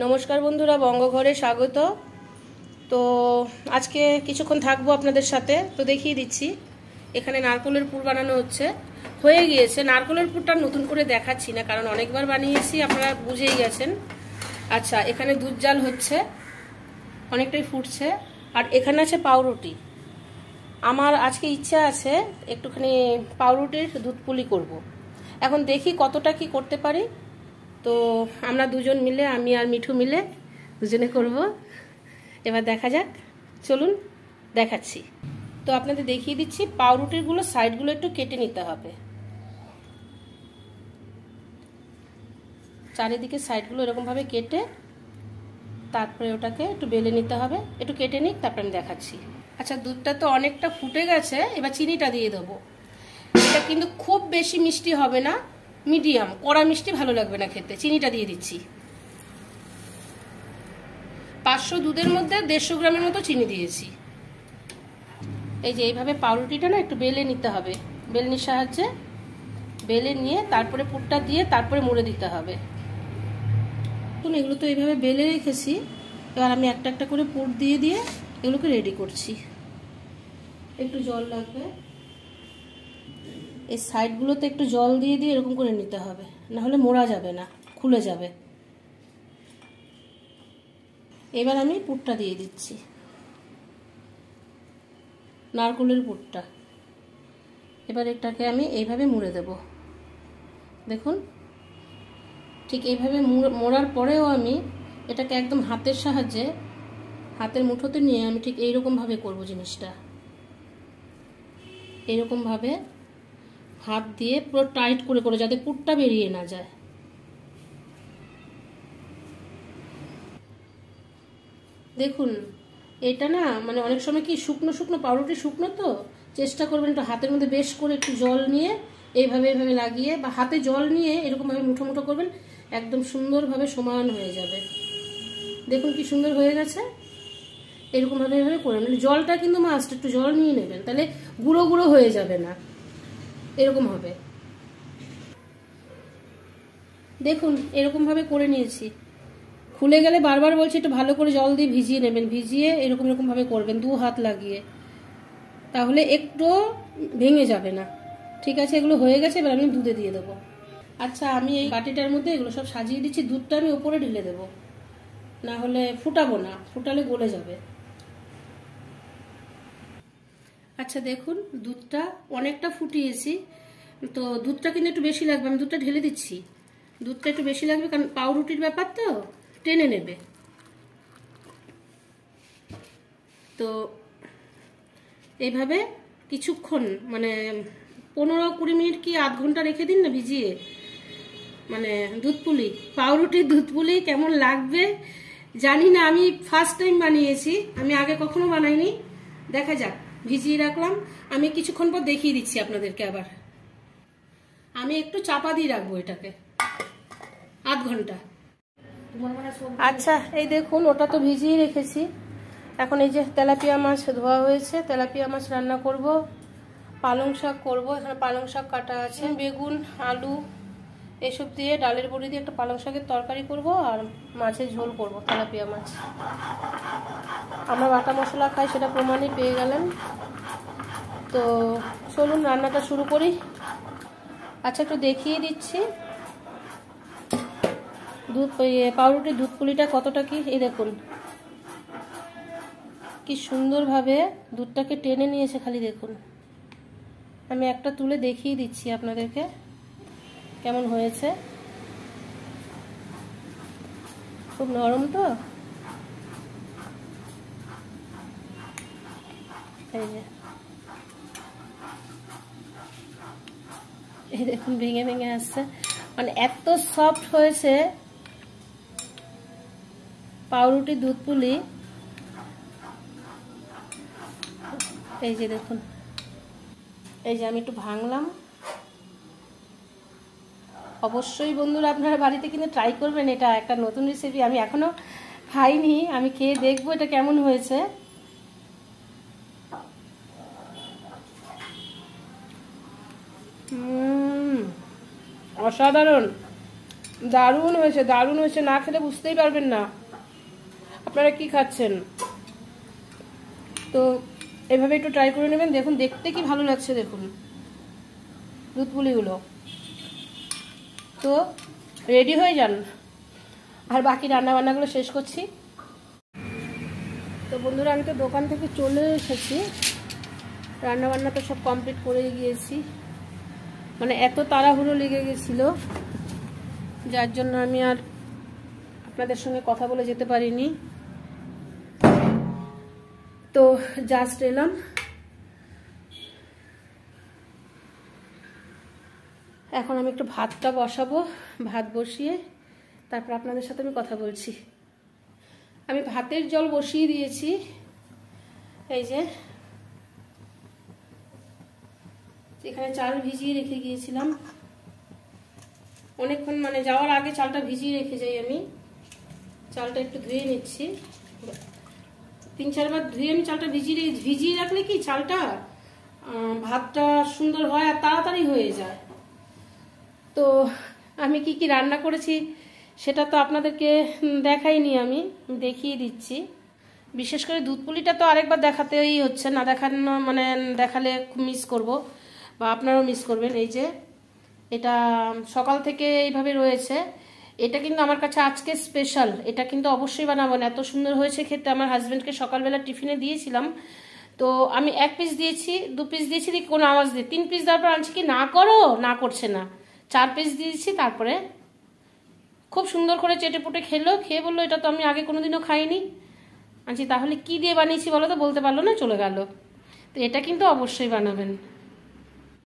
নমস্কার বন্ধুরা, বঙ্গঘরে স্বাগত। তো আজকে কিছুক্ষণ থাকবো আপনাদের সাথে। তো দেখিয়ে দিচ্ছি, এখানে নারকেলের পুর বানানো হচ্ছে। হয়ে গিয়েছে। নারকেলের পুরটা নতুন করে দেখাচ্ছি না, কারণ অনেকবার বানিয়েছি, আপনারা বুঝেই গেছেন। আচ্ছা, এখানে দুধ জাল হচ্ছে, অনেকটাই ফুটছে। আর এখানে আছে পাউরুটি। আমার আজকে ইচ্ছা আছে একটুখানি পাউরুটির দুধ পুলি করব। এখন দেখি কতটা কি করতে পারি। তো আমরা দুজন মিলে, আমি আর মিঠু মিলে দুজনে করব। এবার দেখা যাক, চলুন দেখাচ্ছি। তো আপনাদের দেখিয়ে দিচ্ছি, পাউরুটিগুলো সাইডগুলো একটু কেটে নিতে হবে, চারিদিকে সাইডগুলো এরকমভাবে কেটে তারপরে ওটাকে একটু বেলে নিতে হবে। একটু কেটে নিই, তারপরে আমি দেখাচ্ছি। আচ্ছা, দুধটা তো অনেকটা ফুটে গেছে, এবার চিনিটা দিয়ে দেবো। এটা কিন্তু খুব বেশি মিষ্টি হবে না, মিডিয়াম। কড়া মিষ্টি ভালো লাগবে না খেতে। চিনিটা দিয়ে দিচ্ছি। 500 দুধের মধ্যে 150 গ্রামের মতো চিনি দিয়েছি। এই যে এইভাবে পাউরুটিটা না একটু বেলে নিতে হবে, বেলনির সাহায্যে বেলে নিয়ে তারপরে পুরটা দিয়ে তারপরে মুড়ে দিতে হবে। এগুলো তো এইভাবে বেলে রেখেছি। এবার আমি একটা একটা করে পুর দিয়ে দিয়ে এগুলোকে রেডি করছি। একটু জল লাগবে, এই সাইডগুলোতে একটু জল দিয়ে দিয়ে এরকম করে নিতে হবে, না হলে মোড়া যাবে না, খুলে যাবে। এবার আমি পুরটা দিয়ে দিচ্ছি, নারকেলের পুরটা। এবার এটাকে আমি এইভাবে মুড়ে দেব। দেখুন, ঠিক এইভাবে মোড়ার পরেও আমি এটাকে একদম হাতের সাহায্যে, হাতের মুঠোতে নিয়ে আমি ঠিক এইরকমভাবে করব জিনিসটা। এইরকমভাবে হাত দিয়ে পুরো টাইট করে করে, যাতে পুরটা বেরিয়ে না যায়। দেখুন, এটা না মানে অনেক সময় কি শুকনো শুকনো পাউরুটি, শুকনো তো চেষ্টা করবেন একটু হাতের মধ্যে বেশ করে একটু জল নিয়ে এইভাবে এইভাবে লাগিয়ে, বা হাতে জল নিয়ে এরকমভাবে মুঠো মুঠো করবেন, একদম সুন্দরভাবে সমান হয়ে যাবে। দেখুন কি সুন্দর হয়ে গেছে। এরকমভাবে এইভাবে করে নেবেন। জলটা কিন্তু মাস্ট, একটু জল নিয়ে নেবেন, তাহলে গুঁড়ো গুঁড়ো হয়ে যাবে না, এরকম হবে। দেখুন এরকমভাবে করে নিয়েছি। খুলে গেলে বারবার বলছি একটু ভালো করে জল দিয়ে ভিজিয়ে নেবেন, ভিজিয়ে এরকম এরকমভাবে করবেন 2 হাত লাগিয়ে, তাহলে একটু ভেঙে যাবে না। ঠিক আছে, এগুলো হয়ে গেছে। এবার আমি দুধে দিয়ে দেবো। আচ্ছা, আমি এই বাটিটার মধ্যে এগুলো সব সাজিয়ে দিচ্ছি। দুধটা আমি উপরে ঢেলে দেবো, না হলে ফুটাবো না, ফুটালে গলে যাবে। আচ্ছা দেখুন, দুধটা অনেকটা ফুটিয়েছি, তো দুধটা কিন্তু একটু বেশি লাগবে। আমি দুধটা ঢেলে দিচ্ছি। দুধটা একটু বেশি লাগবে, কারণ পাউরুটির ব্যাপার তো টেনে নেবে। তো এইভাবে কিছুক্ষণ, মানে 15-20 মিনিট কি আধ ঘন্টা রেখে দিন না ভিজিয়ে। মানে দুধ পুলি, পাউরুটির দুধ পুলি কেমন লাগবে জানি না। আমি ফার্স্ট টাইম বানিয়েছি, আমি আগে কখনো বানাইনি। দেখা যাক, ভিজিয়ে রাখলাম। আমি কিছুক্ষণ পর দেখিয়ে দিচ্ছি আপনাদেরকে। আবার আমি একটু চাপা দিয়ে রাখবো এটাকে আধ ঘন্টা। আচ্ছা, এই দেখুন, ওটা তো ভিজিয়ে রেখেছি। এখন এই যে তেলাপিয়া মাছ ধোয়া হয়েছে, তেলাপিয়া মাছ রান্না করব। পালং শাক করবো, এখানে পালং শাক কাটা আছে। বেগুন, আলু এসব দিয়ে ডালের বড়ি দিয়ে একটা পালং শাকের তরকারি করব, আর মাছের ঝোল করব, তেলাপিয়া মাছ। আমরা বাটা মশলা খাই, সেটা প্রমাণই পেয়ে গেলেন। তো চলুন রান্নাটা শুরু করি। আচ্ছা, একটু দেখিয়ে দিচ্ছি পাউরুটির দুধ পুলিটা কতটা কি। এই দেখুন কি সুন্দরভাবে দুধটাকে টেনে নিয়েছে, খালি দেখুন। আমি একটা তুলে দেখিয়ে দিচ্ছি আপনাদেরকে কেমন হয়েছে। খুব নরম তো, এই যে এই দেখুন ভেঙে ভেঙে আসছে, মানে এত সফট হয়েছে পাউরুটি দুধ পুলি। এই যে দেখুন, এই যে আমি একটু ভাঙলাম। অবশ্যই বন্ধুরা আপনারা বাড়িতে কিন্তু ট্রাই করবেন, এটা একটা নতুন রেসিপি। আমি এখনো খাইনি, আমি খেয়ে দেখবো এটা কেমন হয়েছে। অসাধারণ। দারুণ হয়েছে, দারুণ হয়েছে, না খেলে বুঝতেই পারবেন না আপনারা কি খাচ্ছেন। তো এভাবে একটু ট্রাই করে নেবেন, দেখুন দেখতে কি ভালো লাগছে, দেখুন দুধ পুলিগুলো। তো রেডি হয়ে যান, আর বাকি রান্নাবান্নাগুলো শেষ করছি। তো বন্ধুরা আমি তো দোকান থেকে চলে এসেছি, রান্নাবান্না তো সব কমপ্লিট করে গিয়েছি, মানে এত তাড়াহুড়ো লেগে গেছিলো যার জন্য আমি আর আপনাদের সঙ্গে কথা বলে যেতে পারিনি। তো জাস্ট এলাম, এখন আমি একটু ভাতটা বসাবো, ভাত বসিয়ে তারপর আপনাদের সাথে আমি কথা বলছি। আমি ভাতের জল বসিয়ে দিয়েছি, এই যে এখানে চাল ভিজিয়ে রেখে গিয়েছিলাম অনেকক্ষণ, মানে যাওয়ার আগে চালটা ভিজিয়ে রেখে যাই আমি। চালটা একটু ধুয়ে নিচ্ছি, 3-4 বার ধুয়ে আমি চালটা ভিজিয়ে রাখলে কি চালটা ভাতটা সুন্দর হয় আর তাড়াতাড়ি হয়ে যায়। তো আমি কি কি রান্না করেছি সেটা তো আপনাদেরকে দেখাইনি, আমি দেখিয়ে দিচ্ছি। বিশেষ করে দুধ পুলিটা তো আরেকবার দেখাতেই হচ্ছে, না দেখানো মানে দেখালে মিস করব বা আপনারাও মিস করবেন। এই যে এটা সকাল থেকে এইভাবে রয়েছে, এটা কিন্তু আমার কাছে আজকে স্পেশাল, এটা কিন্তু অবশ্যই বানাবেন, এত সুন্দর হয়েছে খেতে। আমার হাজব্যান্ডকে সকালবেলা টিফিনে দিয়েছিলাম, তো আমি 1 পিস দিয়েছি, 2 পিস দিয়েছি, কোনো আওয়াজ দিয়ে 3 পিস দেওয়ার পর আনছি কি না করো, না করছে না, 4 পিস দিয়েছি। তারপরে খুব সুন্দর করে চেটে পুটে খেলো, খেয়ে বললো এটা তো আমি আগে কোনোদিনও খাইনি। আনছি তাহলে কি দিয়ে বানিয়েছি বলো তো, বলতে পারলো না, চলে গেল। তো এটা কিন্তু অবশ্যই বানাবেন।